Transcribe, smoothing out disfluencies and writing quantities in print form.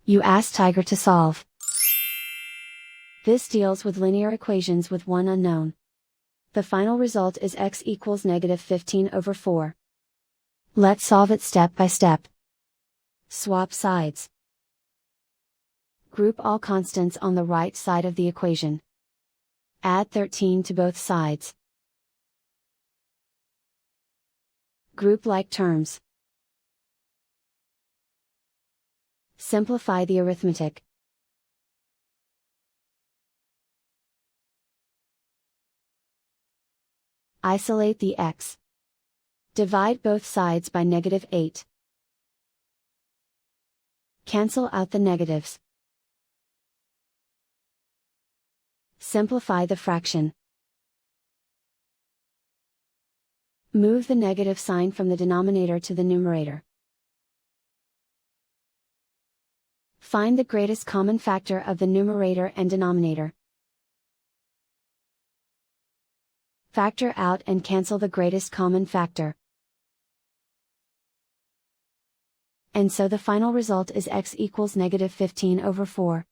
You ask Tiger to solve. This deals with linear equations with one unknown. The final result is x equals -15/4. Let's solve it step by step. Swap sides. Group all constants on the right side of the equation. Add 13 to both sides. Group like terms. Simplify the arithmetic. Isolate the x. Divide both sides by -8. Cancel out the negatives. Simplify the fraction. Move the negative sign from the denominator to the numerator. Find the greatest common factor of the numerator and denominator. Factor out and cancel the greatest common factor. And so the final result is x equals -15/4.